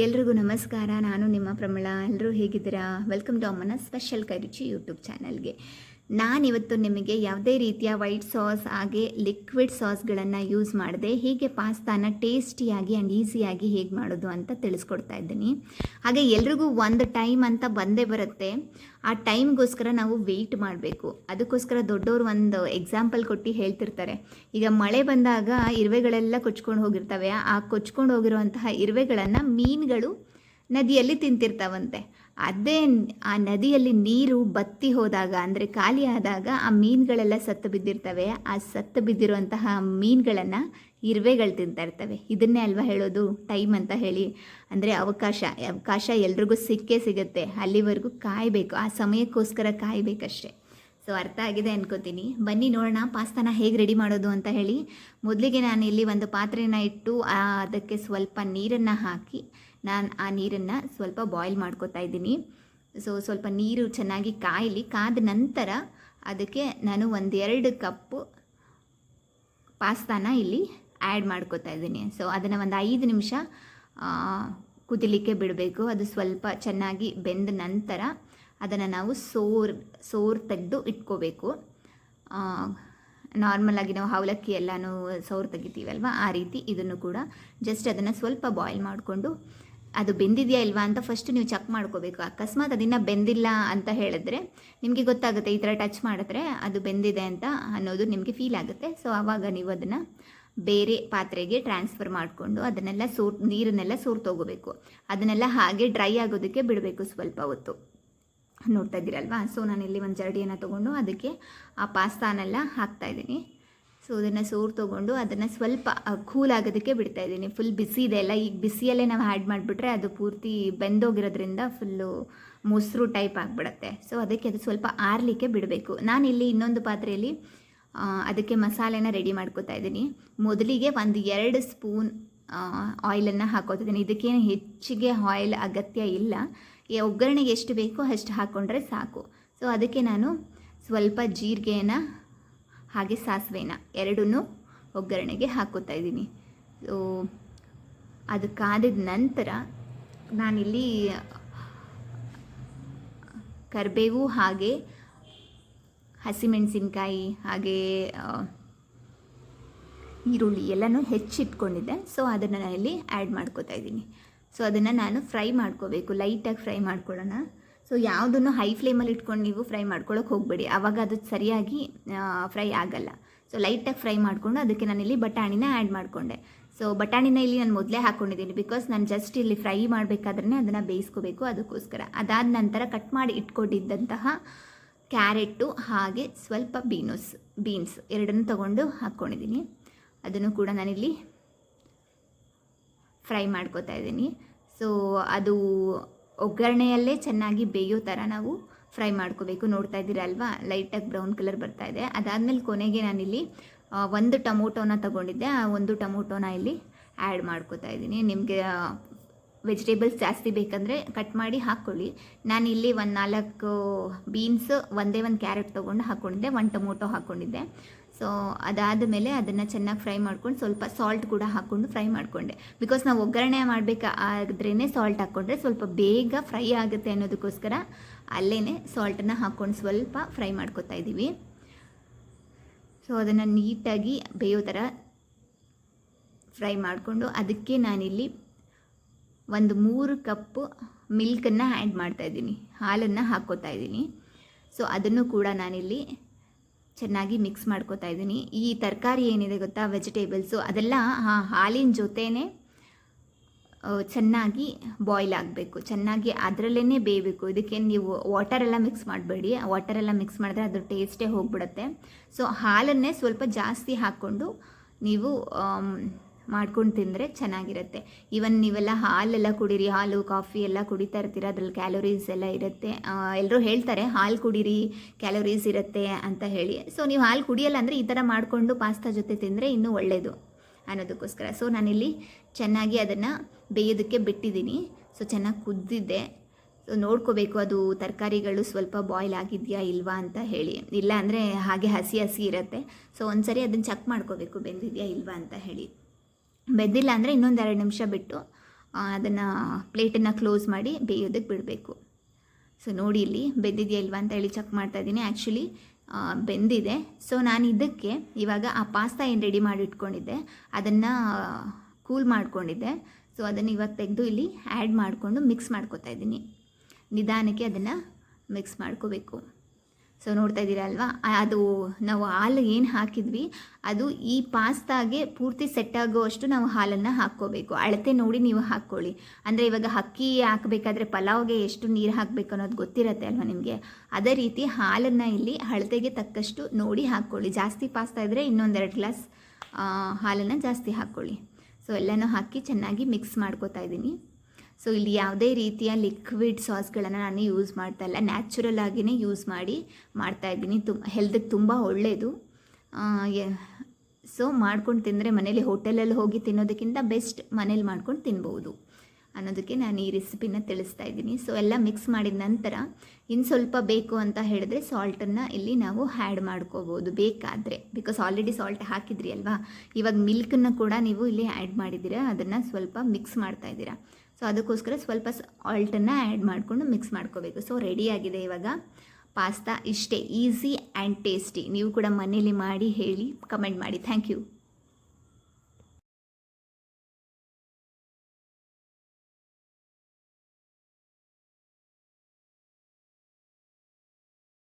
ಎಲ್ರಿಗೂ ನಮಸ್ಕಾರ. ನಾನು ನಿಮ್ಮ ಪ್ರಮೀಳಾ. ಎಲ್ಲರೂ ಹೇಗಿದ್ದೀರಾ? ವೆಲ್ಕಮ್ ಟು ಅಮ್ಮನ ಸ್ಪೆಷಲ್ ಕೈರುಚಿ ಯೂಟ್ಯೂಬ್ ಚಾನಲ್ಗೆ. ನಾನಿವತ್ತು ನಿಮಗೆ ಯಾವುದೇ ರೀತಿಯ ವೈಟ್ ಸಾಸ್ ಹಾಗೆ ಲಿಕ್ವಿಡ್ ಸಾಸ್ಗಳನ್ನು ಯೂಸ್ ಮಾಡದೆ ಹೀಗೆ ಪಾಸ್ತಾನ ಟೇಸ್ಟಿಯಾಗಿ ಆ್ಯಂಡ್ ಈಸಿಯಾಗಿ ಹೇಗೆ ಮಾಡೋದು ಅಂತ ತಿಳಿಸ್ಕೊಡ್ತಾ ಇದ್ದೀನಿ. ಹಾಗೆ ಎಲ್ರಿಗೂ ಒಂದು ಟೈಮ್ ಅಂತ ಬಂದೇ ಬರುತ್ತೆ. ಆ ಟೈಮ್ಗೋಸ್ಕರ ನಾವು ವೆಯ್ಟ್ ಮಾಡಬೇಕು. ಅದಕ್ಕೋಸ್ಕರ ದೊಡ್ಡವರು ಒಂದು ಎಕ್ಸಾಂಪಲ್ ಕೊಟ್ಟು ಹೇಳ್ತಿರ್ತಾರೆ. ಈಗ ಮಳೆ ಬಂದಾಗ ಇರುವೆಗಳೆಲ್ಲ ಕೊಚ್ಕೊಂಡು ಹೋಗಿರ್ತವೆ. ಆ ಕೊಚ್ಕೊಂಡು ಹೋಗಿರುವಂತಹ ಇರುವೆಗಳನ್ನು ಮೀನುಗಳು ನದಿಯಲ್ಲಿ ತಿಂತಿರ್ತಾವಂತೆ. ಅದೇ ಆ ನದಿಯಲ್ಲಿ ನೀರು ಬತ್ತಿ ಹೋದಾಗ ಅಂದರೆ ಖಾಲಿ ಆದಾಗ ಆ ಮೀನುಗಳೆಲ್ಲ ಸತ್ತು ಬಿದ್ದಿರ್ತವೆ. ಆ ಸತ್ತು ಬಿದ್ದಿರುವಂತಹ ಮೀನುಗಳನ್ನು ಇರುವೆಗಳು ತಿಂತಾ ಇರ್ತವೆ. ಇದನ್ನೇ ಅಲ್ವಾ ಹೇಳೋದು ಟೈಮ್ ಅಂತ ಹೇಳಿ. ಅಂದರೆ ಅವಕಾಶ ಎಲ್ರಿಗೂ ಸಿಕ್ಕೇ ಸಿಗುತ್ತೆ. ಅಲ್ಲಿವರೆಗೂ ಕಾಯಬೇಕು, ಆ ಸಮಯಕ್ಕೋಸ್ಕರ ಕಾಯಬೇಕಷ್ಟೆ. ಸೊ ಅರ್ಥ ಆಗಿದೆ ಅನ್ಕೋತೀನಿ. ಬನ್ನಿ ನೋಡೋಣ ಪಾಸ್ತಾನ ಹೇಗೆ ರೆಡಿ ಮಾಡೋದು ಅಂತ ಹೇಳಿ. ಮೊದಲಿಗೆ ನಾನು ಇಲ್ಲಿ ಒಂದು ಪಾತ್ರೆನ ಇಟ್ಟು ಅದಕ್ಕೆ ಸ್ವಲ್ಪ ನೀರನ್ನು ಹಾಕಿ ನಾನು ಆ ನೀರನ್ನು ಸ್ವಲ್ಪ ಬಾಯ್ಲ್ ಮಾಡ್ಕೋತಾ ಇದ್ದೀನಿ. ಸ್ವಲ್ಪ ನೀರು ಚೆನ್ನಾಗಿ ಕಾದ ನಂತರ ಅದಕ್ಕೆ ನಾನು 1-2 ಕಪ್ಪು ಪಾಸ್ತಾನ ಇಲ್ಲಿ ಆ್ಯಡ್ ಮಾಡ್ಕೋತಾ ಇದ್ದೀನಿ. ಅದನ್ನು ಒಂದು 5 ನಿಮಿಷ ಕುದಿಲಿಕ್ಕೆ ಬಿಡಬೇಕು. ಅದು ಸ್ವಲ್ಪ ಚೆನ್ನಾಗಿ ಬೆಂದ ನಂತರ ಅದನ್ನು ನಾವು ಸೋರ್ ತೆಗೆದು ಇಟ್ಕೋಬೇಕು. ನಾರ್ಮಲಾಗಿ ನಾವು ಅವಲಕ್ಕಿ ಎಲ್ಲನೂ ಸೋರು ತೆಗಿತೀವಲ್ವ, ಆ ರೀತಿ ಇದನ್ನು ಕೂಡ ಜಸ್ಟ್ ಅದನ್ನು ಸ್ವಲ್ಪ ಬಾಯ್ಲ್ ಮಾಡಿಕೊಂಡು ಅದು ಬೆಂದಿದೆಯಾ ಇಲ್ವಾ ಅಂತ ಫಸ್ಟ್ ನೀವು ಚೆಕ್ ಮಾಡ್ಕೋಬೇಕು. ಅಕಸ್ಮಾತ್ ಅದನ್ನು ಬೆಂದಿಲ್ಲ ಅಂತ ಹೇಳಿದ್ರೆ ನಿಮಗೆ ಗೊತ್ತಾಗುತ್ತೆ. ಈ ಥರ ಟಚ್ ಮಾಡಿದ್ರೆ ಅದು ಬೆಂದಿದೆ ಅಂತ ಅನ್ನೋದು ನಿಮಗೆ ಫೀಲ್ ಆಗುತ್ತೆ. ಆವಾಗ ನೀವು ಅದನ್ನು ಬೇರೆ ಪಾತ್ರೆಗೆ ಟ್ರಾನ್ಸ್ಫರ್ ಮಾಡಿಕೊಂಡು ಅದನ್ನೆಲ್ಲ ನೀರನ್ನೆಲ್ಲ ತೊಗೋಬೇಕು. ಅದನ್ನೆಲ್ಲ ಹಾಗೆ ಡ್ರೈ ಆಗೋದಕ್ಕೆ ಬಿಡಬೇಕು ಸ್ವಲ್ಪ ಹೊತ್ತು. ನೋಡ್ತಾ ಇದ್ದೀರಲ್ವಾ? ನಾನಿಲ್ಲಿ ಒಂದು ಜರಡಿಯನ್ನು ತೊಗೊಂಡು ಅದಕ್ಕೆ ಆ ಪಾಸ್ತಾನೆಲ್ಲ ಹಾಕ್ತಾಯಿದ್ದೀನಿ. ಅದನ್ನು ತೊಗೊಂಡು ಅದನ್ನು ಸ್ವಲ್ಪ ಕೂಲ್ ಆಗೋದಕ್ಕೆ ಬಿಡ್ತಾಯಿದ್ದೀನಿ. ಫುಲ್ ಬಿಸಿ ಇದೆ ಅಲ್ಲ, ಈಗ ಬಿಸಿಯಲ್ಲೇ ನಾವು ಆ್ಯಡ್ ಮಾಡಿಬಿಟ್ರೆ ಅದು ಪೂರ್ತಿ ಬೆಂದೋಗಿರೋದ್ರಿಂದ ಫುಲ್ಲು ಮೊಸರು ಟೈಪ್ ಆಗಿಬಿಡುತ್ತೆ. ಅದಕ್ಕೆ ಅದು ಸ್ವಲ್ಪ ಆರಲಿಕ್ಕೆ ಬಿಡಬೇಕು. ನಾನಿಲ್ಲಿ ಇನ್ನೊಂದು ಪಾತ್ರೆಯಲ್ಲಿ ಅದಕ್ಕೆ ಮಸಾಲೆನ ರೆಡಿ ಮಾಡ್ಕೋತಾ ಇದ್ದೀನಿ. ಮೊದಲಿಗೆ 1-2 ಸ್ಪೂನ್ ಆಯಿಲನ್ನು ಹಾಕೋತಿದ್ದೀನಿ. ಇದಕ್ಕೇನು ಹೆಚ್ಚಿಗೆ ಆಯಿಲ್ ಅಗತ್ಯ ಇಲ್ಲ. ಒಗ್ಗರಣೆಗೆ ಎಷ್ಟು ಬೇಕೋ ಅಷ್ಟು ಹಾಕ್ಕೊಂಡ್ರೆ ಸಾಕು. ಅದಕ್ಕೆ ನಾನು ಸ್ವಲ್ಪ ಜೀರಿಗೆನ ಹಾಗೆ ಸಾಸಿವೆನ ಎರಡನ್ನೂ ಒಗ್ಗರಣೆಗೆ ಹಾಕೋತಾ ಇದ್ದೀನಿ. ಅದು ಕಾದಿದ ನಂತರ ನಾನಿಲ್ಲಿ ಕರಿಬೇವು ಹಾಗೆ ಹಸಿಮೆಣಸಿನ್ಕಾಯಿ ಹಾಗೆ ಈರುಳ್ಳಿ ಎಲ್ಲನೂ ಹೆಚ್ಚಿಟ್ಕೊಂಡಿದ್ದೆ. ಅದನ್ನು ನಾನು ಇಲ್ಲಿ ಆ್ಯಡ್ ಮಾಡ್ಕೋತಾ ಇದ್ದೀನಿ. ಅದನ್ನು ನಾನು ಫ್ರೈ ಮಾಡ್ಕೋಬೇಕು, ಲೈಟಾಗಿ ಫ್ರೈ ಮಾಡ್ಕೊಳ್ಳೋಣ. ಯಾವುದನ್ನು ಹೈ ಫ್ಲೇಮಲ್ಲಿ ಇಟ್ಕೊಂಡು ನೀವು ಫ್ರೈ ಮಾಡ್ಕೊಳ್ಳೋಕೆ ಹೋಗಬೇಡಿ, ಆವಾಗ ಅದು ಸರಿಯಾಗಿ ಫ್ರೈ ಆಗಲ್ಲ. ಲೈಟಾಗಿ ಫ್ರೈ ಮಾಡಿಕೊಂಡು ಅದಕ್ಕೆ ನಾನಿಲ್ಲಿ ಬಟಾಣಿನ ಆ್ಯಡ್ ಮಾಡಿಕೊಂಡೆ. ಬಟಾಣಿನ ಇಲ್ಲಿ ನಾನು ಮೊದಲೇ ಹಾಕ್ಕೊಂಡಿದ್ದೀನಿ, ಬಿಕಾಸ್ ನಾನು ಜಸ್ಟ್ ಇಲ್ಲಿ ಫ್ರೈ ಮಾಡಬೇಕಾದ್ರೆ ಅದನ್ನು ಬೇಯಿಸ್ಕೋಬೇಕು, ಅದಕ್ಕೋಸ್ಕರ. ಅದಾದ ನಂತರ ಕಟ್ ಮಾಡಿ ಇಟ್ಕೊಂಡಿದ್ದಂತಹ ಕ್ಯಾರೆಟು ಹಾಗೆ ಸ್ವಲ್ಪ ಬೀನ್ಸ್ ಎರಡನ್ನೂ ತೊಗೊಂಡು ಹಾಕ್ಕೊಂಡಿದ್ದೀನಿ. ಅದನ್ನು ಕೂಡ ನಾನಿಲ್ಲಿ ಫ್ರೈ ಮಾಡ್ಕೋತಾ ಇದ್ದೀನಿ. ಅದು ಒಗ್ಗರಣೆಯಲ್ಲೇ ಚೆನ್ನಾಗಿ ಬೇಯೋ ಥರ ನಾವು ಫ್ರೈ ಮಾಡ್ಕೋಬೇಕು. ನೋಡ್ತಾ ಇದ್ದೀರಾ ಅಲ್ವಾ, ಲೈಟಾಗಿ ಬ್ರೌನ್ ಕಲರ್ ಬರ್ತಾ ಇದೆ. ಅದಾದಮೇಲೆ ಕೊನೆಗೆ ನಾನಿಲ್ಲಿ 1 ಟೊಮೊಟೊನ ತೊಗೊಂಡಿದ್ದೆ. ಆ 1 ಟೊಮೊಟೊನ ಇಲ್ಲಿ ಆ್ಯಡ್ ಮಾಡ್ಕೋತಾ ಇದ್ದೀನಿ. ನಿಮಗೆ ವೆಜಿಟೇಬಲ್ಸ್ ಜಾಸ್ತಿ ಬೇಕಂದರೆ ಕಟ್ ಮಾಡಿ ಹಾಕ್ಕೊಳ್ಳಿ. ನಾನಿಲ್ಲಿ 4 ಬೀನ್ಸ್, 1 ಕ್ಯಾರೆಟ್ ತೊಗೊಂಡು ಹಾಕ್ಕೊಂಡಿದ್ದೆ, 1 ಟೊಮೊಟೊ ಹಾಕ್ಕೊಂಡಿದ್ದೆ. ಅದಾದ ಮೇಲೆ ಅದನ್ನು ಚೆನ್ನಾಗಿ ಫ್ರೈ ಮಾಡ್ಕೊಂಡು ಸ್ವಲ್ಪ ಸಾಲ್ಟ್ ಕೂಡ ಹಾಕ್ಕೊಂಡು ಫ್ರೈ ಮಾಡಿಕೊಂಡೆ. ಬಿಕಾಸ್ ನಾವು ಒಗ್ಗರಣೆ ಮಾಡಬೇಕಾದ್ರೇ ಸಾಲ್ಟ್ ಹಾಕ್ಕೊಂಡ್ರೆ ಸ್ವಲ್ಪ ಬೇಗ ಫ್ರೈ ಆಗುತ್ತೆ ಅನ್ನೋದಕ್ಕೋಸ್ಕರ ಅಲ್ಲೇ ಸಾಲ್ಟನ್ನು ಹಾಕ್ಕೊಂಡು ಸ್ವಲ್ಪ ಫ್ರೈ ಮಾಡ್ಕೊತಾ ಇದ್ದೀವಿ. ಅದನ್ನು ನೀಟಾಗಿ ಬೇಯೋ ಥರ ಫ್ರೈ ಮಾಡಿಕೊಂಡು ಅದಕ್ಕೆ ನಾನಿಲ್ಲಿ 3 ಕಪ್ ಮಿಲ್ಕನ್ನು ಆ್ಯಡ್ ಮಾಡ್ತಾಯಿದ್ದೀನಿ, ಹಾಲನ್ನು ಹಾಕ್ಕೋತಾ ಇದ್ದೀನಿ. ಅದನ್ನು ಕೂಡ ನಾನಿಲ್ಲಿ ಚೆನ್ನಾಗಿ ಮಿಕ್ಸ್ ಮಾಡ್ಕೋತಾ ಇದ್ದೀನಿ. ಈ ತರಕಾರಿ ಏನಿದೆ ಗೊತ್ತಾ, ವೆಜಿಟೇಬಲ್ಸು, ಅದೆಲ್ಲ ಹಾಲಿನ ಜೊತೆನೇ ಚೆನ್ನಾಗಿ ಬಾಯ್ಲ್ ಆಗಬೇಕು, ಚೆನ್ನಾಗಿ ಅದರಲ್ಲೇ ಬೇಯಬೇಕು. ಇದಕ್ಕೆ ನೀವು ವಾಟರೆಲ್ಲ ಮಿಕ್ಸ್ ಮಾಡಬೇಡಿ. ವಾಟರೆಲ್ಲ ಮಿಕ್ಸ್ ಮಾಡಿದ್ರೆ ಅದ್ರ ಟೇಸ್ಟೇ ಹೋಗ್ಬಿಡುತ್ತೆ. ಹಾಲನ್ನೇ ಸ್ವಲ್ಪ ಜಾಸ್ತಿ ಹಾಕ್ಕೊಂಡು ನೀವು ಮಾಡ್ಕೊಂಡು ತಿಂದರೆ ಚೆನ್ನಾಗಿರುತ್ತೆ. ಈವನ್ ನೀವೆಲ್ಲ ಹಾಲೆಲ್ಲ ಕುಡೀರಿ, ಹಾಲು ಕಾಫಿ ಎಲ್ಲ ಕುಡಿತಾ ಇರ್ತೀರ, ಅದ್ರಲ್ಲಿ ಕ್ಯಾಲೋರೀಸ್ ಎಲ್ಲ ಇರುತ್ತೆ. ಎಲ್ಲರೂ ಹೇಳ್ತಾರೆ ಹಾಲು ಕುಡೀರಿ, ಕ್ಯಾಲೋರೀಸ್ ಇರುತ್ತೆ ಅಂತ ಹೇಳಿ. ನೀವು ಹಾಲು ಕುಡಿಯಲ್ಲ ಅಂದರೆ ಈ ಥರ ಮಾಡಿಕೊಂಡು ಪಾಸ್ತಾ ಜೊತೆ ತಿಂದರೆ ಇನ್ನೂ ಒಳ್ಳೆಯದು ಅನ್ನೋದಕ್ಕೋಸ್ಕರ. ನಾನಿಲ್ಲಿ ಚೆನ್ನಾಗಿ ಅದನ್ನು ಬೇಯೋದಕ್ಕೆ ಬಿಟ್ಟಿದ್ದೀನಿ. ಚೆನ್ನಾಗಿ ಕುದ್ದಿದ್ದೆ. ನೋಡ್ಕೋಬೇಕು ಅದು ತರಕಾರಿಗಳು ಸ್ವಲ್ಪ ಬಾಯ್ಲ್ ಆಗಿದೆಯಾ ಇಲ್ವಾ ಅಂತ ಹೇಳಿ. ಇಲ್ಲ ಅಂದರೆ ಹಾಗೆ ಹಸಿ ಇರುತ್ತೆ. ಒಂದ್ಸರಿ ಅದನ್ನು ಚೆಕ್ ಮಾಡ್ಕೋಬೇಕು ಬೆಂದಿದೆಯಾ ಇಲ್ವಾ ಅಂತ ಹೇಳಿ. ಬೆಂದಿಲ್ಲ ಅಂದರೆ ಇನ್ನೊಂದು 2 ನಿಮಿಷ ಬಿಟ್ಟು ಅದನ್ನು ಪ್ಲೇಟನ್ನು ಕ್ಲೋಸ್ ಮಾಡಿ ಬೇಯೋದಕ್ಕೆ ಬಿಡಬೇಕು. ಸೊ ನೋಡಿ ಇಲ್ಲಿ ಬೆಂದಿದೆಯಾ ಇಲ್ವಾ ಅಂತ ಹೇಳಿ ಚೆಕ್ ಮಾಡ್ತಾಯಿದ್ದೀನಿ. ಆ್ಯಕ್ಚುಲಿ ಬೆಂದಿದೆ. ಸೊ ನಾನು ಇದಕ್ಕೆ ಇವಾಗ ಆ ಪಾಸ್ತಾ ಏನು ರೆಡಿ ಮಾಡಿ ಇಟ್ಕೊಂಡಿದ್ದೆ ಅದನ್ನು ಕೂಲ್ ಮಾಡ್ಕೊಂಡಿದ್ದೆ. ಸೊ ಅದನ್ನು ಇವಾಗ ತೆಗೆದು ಇಲ್ಲಿ ಆ್ಯಡ್ ಮಾಡಿಕೊಂಡು ಮಿಕ್ಸ್ ಮಾಡ್ಕೊತಾ ಇದ್ದೀನಿ. ನಿಧಾನಕ್ಕೆ ಅದನ್ನು ಮಿಕ್ಸ್ ಮಾಡ್ಕೋಬೇಕು. ಸೊ ನೋಡ್ತಾ ಇದ್ದೀರಾ ಅಲ್ವಾ, ಅದು ನಾವು ಹಾಲು ಏನು ಹಾಕಿದ್ವಿ ಅದು ಈ ಪಾಸ್ತಾಗೆ ಪೂರ್ತಿ ಸೆಟ್ ಆಗೋವಷ್ಟು ನಾವು ಹಾಲನ್ನು ಹಾಕ್ಕೋಬೇಕು. ಅಳತೆ ನೋಡಿ ನೀವು ಹಾಕ್ಕೊಳ್ಳಿ. ಅಂದರೆ ಇವಾಗ ಅಕ್ಕಿ ಹಾಕಬೇಕಾದ್ರೆ ಪಲಾವ್ಗೆ ಎಷ್ಟು ನೀರು ಹಾಕಬೇಕು ಅನ್ನೋದು ಗೊತ್ತಿರುತ್ತೆ ಅಲ್ವಾ ನಿಮಗೆ. ಅದೇ ರೀತಿ ಹಾಲನ್ನು ಇಲ್ಲಿ ಅಳತೆಗೆ ತಕ್ಕಷ್ಟು ನೋಡಿ ಹಾಕ್ಕೊಳ್ಳಿ. ಜಾಸ್ತಿ ಪಾಸ್ತಾ ಇದ್ದರೆ ಇನ್ನೊಂದೆರಡು ಗ್ಲಾಸ್ ಹಾಲನ್ನು ಜಾಸ್ತಿ ಹಾಕ್ಕೊಳ್ಳಿ. ಸೊ ಎಲ್ಲನೂ ಹಾಕಿ ಚೆನ್ನಾಗಿ ಮಿಕ್ಸ್ ಮಾಡ್ಕೋತಾ ಇದ್ದೀನಿ. ಸೊ ಇಲ್ಲಿ ಯಾವುದೇ ರೀತಿಯ ಲಿಕ್ವಿಡ್ ಸಾಸ್ಗಳನ್ನು ನಾನು ಯೂಸ್ ಮಾಡ್ತಾ ಇಲ್ಲ, ನ್ಯಾಚುರಲ್ ಆಗಿಯೇ ಯೂಸ್ ಮಾಡಿ ಮಾಡ್ತಾಯಿದ್ದೀನಿ. ಹೆಲ್ತಿಗೆ ತುಂಬ ಒಳ್ಳೆಯದು. ಸೊ ಮಾಡ್ಕೊಂಡು ತಿಂದರೆ ಮನೇಲಿ ಹೋಟೆಲಲ್ಲಿ ಹೋಗಿ ತಿನ್ನೋದಕ್ಕಿಂತ ಬೆಸ್ಟ್ ಮನೇಲಿ ಮಾಡ್ಕೊಂಡು ತಿನ್ಬೋದು ಅನ್ನೋದಕ್ಕೆ ನಾನು ಈ ರೆಸಿಪಿನ ತಿಳಿಸ್ತಾ ಇದ್ದೀನಿ. ಸೊ ಎಲ್ಲ ಮಿಕ್ಸ್ ಮಾಡಿದ ನಂತರ ಇನ್ನು ಸ್ವಲ್ಪ ಬೇಕು ಅಂತ ಹೇಳಿದ್ರೆ ಸಾಲ್ಟನ್ನು ಇಲ್ಲಿ ನಾವು ಆ್ಯಡ್ ಮಾಡ್ಕೋಬೋದು ಬೇಕಾದರೆ, ಬಿಕಾಸ್ ಆಲ್ರೆಡಿ ಸಾಲ್ಟ್ ಹಾಕಿದ್ರಿ ಅಲ್ವಾ. ಇವಾಗ ಮಿಲ್ಕನ್ನು ಕೂಡ ನೀವು ಇಲ್ಲಿ ಆ್ಯಡ್ ಮಾಡಿದ್ದೀರಾ, ಅದನ್ನು ಸ್ವಲ್ಪ ಮಿಕ್ಸ್ ಮಾಡ್ತಾಯಿದ್ದೀರಾ. ಸೊ ಅದಕ್ಕೋಸ್ಕರ ಸ್ವಲ್ಪ ಸಾಲ್ಟನ್ನು ಆ್ಯಡ್ ಮಾಡಿಕೊಂಡು ಮಿಕ್ಸ್ ಮಾಡ್ಕೋಬೇಕು. ಸೊ ರೆಡಿಯಾಗಿದೆ ಇವಾಗ ಪಾಸ್ತಾ. ಇಷ್ಟೇ, ಈಸಿ ಆ್ಯಂಡ್ ಟೇಸ್ಟಿ. ನೀವು ಕೂಡ ಮನೇಲಿ ಮಾಡಿ ಹೇಳಿ ಕಮೆಂಟ್ ಮಾಡಿ. Thank you.